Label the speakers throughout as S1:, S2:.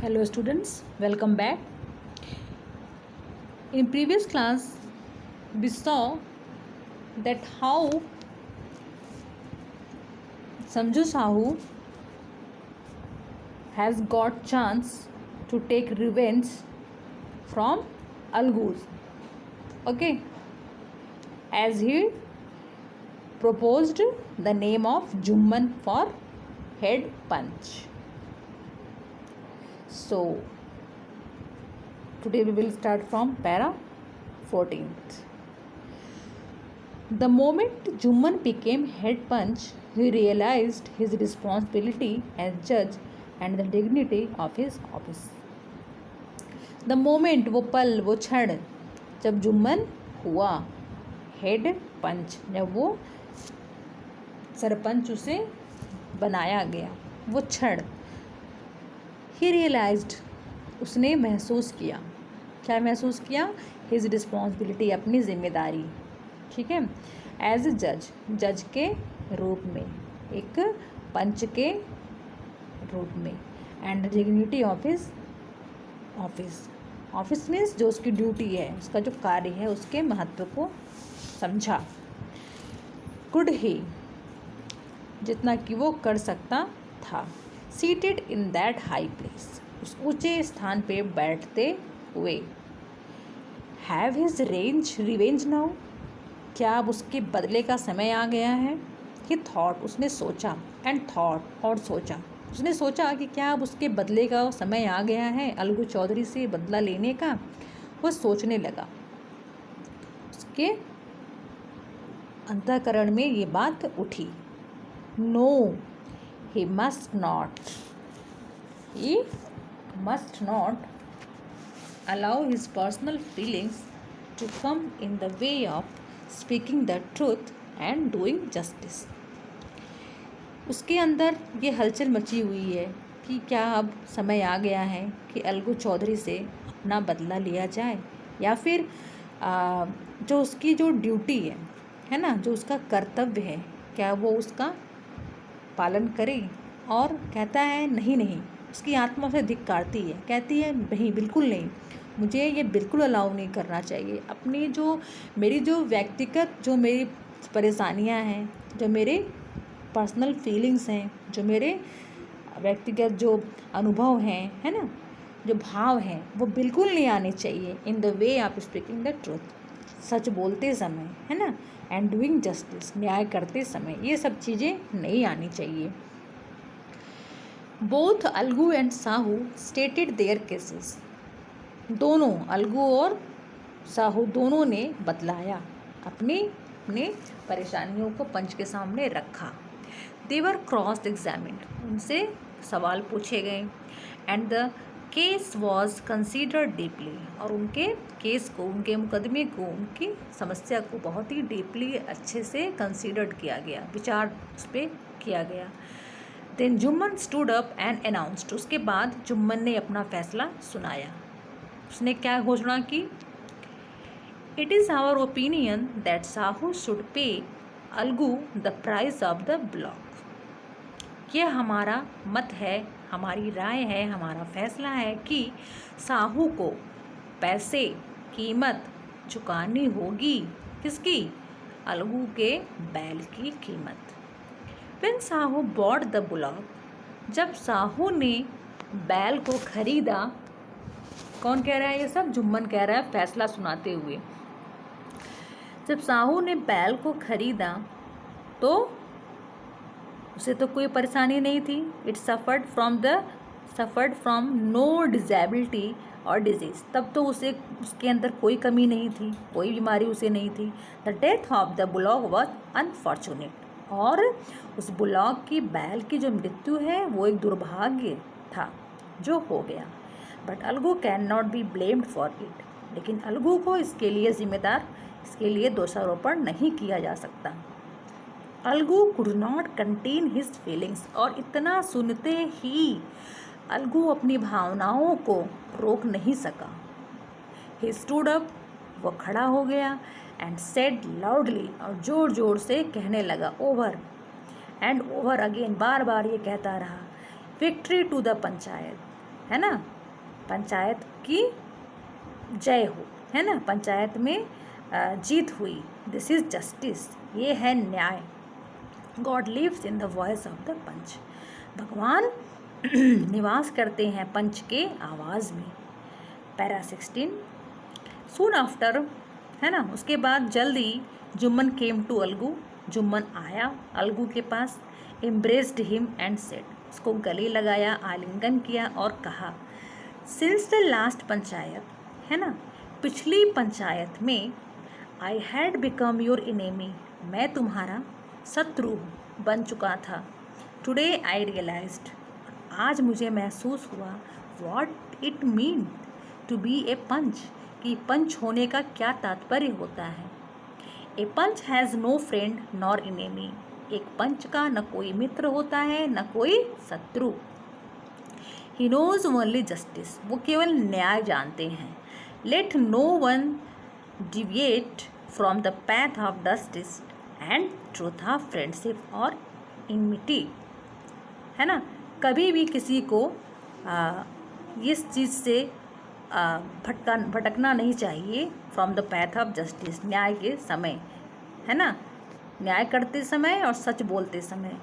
S1: Hello students, welcome back. In previous class we saw that how Samju Sahu has got chance to take revenge from Algus. Okay, as he proposed the name of Jumman for head punch. So today we will start from para 14th. The moment Jumman became head punch, he realized his responsibility as judge and the dignity of his office. The moment, वो पल, वो क्षण जब जुम्मन हुआ head पंच, जब वो सरपंच उसे बनाया गया, वो क्षण ही रियलाइज्ड, उसने महसूस किया, क्या महसूस किया? हिज रिस्पॉन्सिबिलिटी, अपनी जिम्मेदारी, ठीक है, एज ए जज के रूप में, एक पंच के रूप में, and dignity of his office means जो उसकी ड्यूटी है, उसका जो कार्य है, उसके महत्व को समझा। कुड ही, जितना कि वो कर सकता था, seated in that high place, उस ऊंचे स्थान पे बैठते हुए, हैव हिज रिवेंज नाउ, क्या अब उसके बदले का समय आ गया है? ही थॉट, उसने सोचा, एंड थॉट, और सोचा, उसने सोचा कि क्या अब उसके बदले का समय आ गया है, अलगू चौधरी से बदला लेने का। वो सोचने लगा, उसके अंतःकरण में ये बात उठी, no he must not allow his personal feelings to come in the way of speaking the truth and doing justice. उसके अंदर ये हलचल मची हुई है कि क्या अब समय आ गया है कि अलगू चौधरी से अपना बदला लिया जाए, या फिर जो उसकी जो ड्यूटी है ना, जो उसका कर्तव्य है, क्या वो उसका पालन करे। और कहता है नहीं, उसकी आत्मा से धिक्कारती है, कहती है नहीं, बिल्कुल नहीं, मुझे ये बिल्कुल अलाउ नहीं करना चाहिए। अपनी जो मेरी जो व्यक्तिगत जो मेरी परेशानियां हैं, जो मेरे पर्सनल फीलिंग्स हैं, जो मेरे व्यक्तिगत जो अनुभव हैं, है ना, जो भाव हैं, वो बिल्कुल नहीं आने चाहिए in the way of speaking the truth, सच बोलते समय, है ना, एंड डूइंग जस्टिस, न्याय करते समय, ये सब चीज़ें नहीं आनी चाहिए। Both Algu and Sahu stated their cases, दोनों अलगू और साहू दोनों ने बतलाया, अपनी परेशानियों को पंच के सामने रखा। दे वर क्रॉस एग्जामिन्ड, उनसे सवाल पूछे गए, and the case was considered deeply, और उनके केस को, उनके मुकदमे को, उनकी समस्या को बहुत ही डीपली, अच्छे से कंसिडर्ड किया गया, विचार उस पर किया गया। Then Jumman stood up and announced, उसके बाद जुम्मन ने अपना फैसला सुनाया। उसने क्या घोषणा की? It is our opinion that Sahu should pay Algu the price of the block. यह हमारा मत है, हमारी राय है, हमारा फैसला है कि साहू को पैसे, कीमत चुकानी होगी। किसकी? अलगू के बैल की कीमत। When Sahu bought the bullock, जब साहू ने बैल को खरीदा, कौन कह रहा है ये सब? जुम्मन कह रहा है फैसला सुनाते हुए। जब साहू ने बैल को खरीदा तो उसे तो कोई परेशानी नहीं थी। It suffered from no disability और डिजीज़, तब तो उसके अंदर कोई कमी नहीं थी, कोई बीमारी उसे नहीं थी। The death of the bullock was unfortunate, और उस बुलॉक की, बैल की जो मृत्यु है, वो एक दुर्भाग्य था जो हो गया। But Algu can not be blamed for it, लेकिन अलगू को इसके लिए जिम्मेदार, इसके लिए दोषारोपण नहीं किया जा सकता। Algu could not contain his feelings, और इतना सुनते ही अलगू अपनी भावनाओं को रोक नहीं सका। ही स्टूड अप, वो खड़ा हो गया, एंड सेड लाउडली, और ज़ोर ज़ोर से कहने लगा, ओवर एंड ओवर अगेन, बार बार ये कहता रहा, विक्ट्री टू द पंचायत, है ना, पंचायत की जय हो, है ना, पंचायत में जीत हुई। दिस इज जस्टिस, ये है न्याय। God lives in the voice of the panch, भगवान निवास करते हैं पंच के आवाज़ में। पैरा 16। सून आफ्टर, है ना, उसके बाद जल्दी जुम्मन केम टू अलगू, जुम्मन आया अलगू के पास। एम्ब्रेस्ड हिम एंड सेड, उसको गले लगाया, आलिंगन किया और कहा, सिंस द लास्ट पंचायत, है ना, पिछली पंचायत में, I had become your enemy, मैं तुम्हारा शत्रु बन चुका था। टुडे आई रियलाइज्ड, आज मुझे महसूस हुआ, what it mean to be a panch, कि पंच होने का क्या तात्पर्य होता है। A panch has no friend nor enemy, एक पंच का न कोई मित्र होता है न कोई शत्रु। ही नोज ओनली जस्टिस, वो केवल न्याय जानते हैं। Let no one deviate from the path of justice and truth of friendship और इनमिटी, है ना, कभी भी किसी को इस चीज़ से भटकना नहीं चाहिए। From the path of justice, न्याय के समय, है ना, न्याय करते समय और सच बोलते समय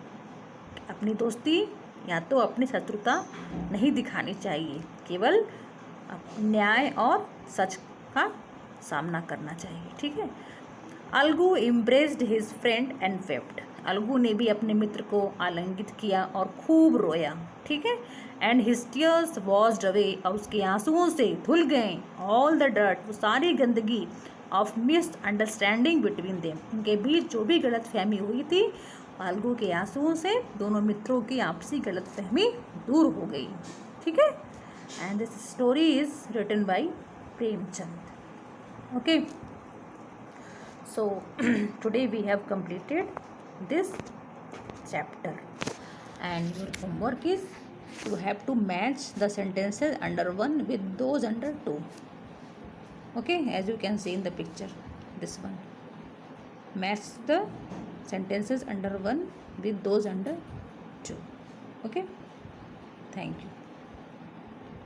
S1: अपनी दोस्ती या तो अपनी शत्रुता नहीं दिखानी चाहिए, केवल न्याय और सच का सामना करना चाहिए, ठीक है। Algu embraced his friend and wept, Algu ने भी अपने मित्र को आलिंगित किया और खूब रोया, ठीक है। And his tears washed away, और उसके आंसुओं से धुल गए ऑल द डर्ट, वो सारी गंदगी, ऑफ मिसअंडरस्टैंडिंग बिटवीन देम, उनके बीच जो भी गलतफहमी हुई थी, अलगू के आंसुओं से दोनों मित्रों की आपसी गलतफहमी दूर हो गई, ठीक है। And this story is written by Premchand. Okay, so today we have completed this chapter, and your homework is you have to match the sentences under 1 with those under 2. Okay, as you can see in the picture, this one, match the sentences under 1 with those under 2. Okay, thank you.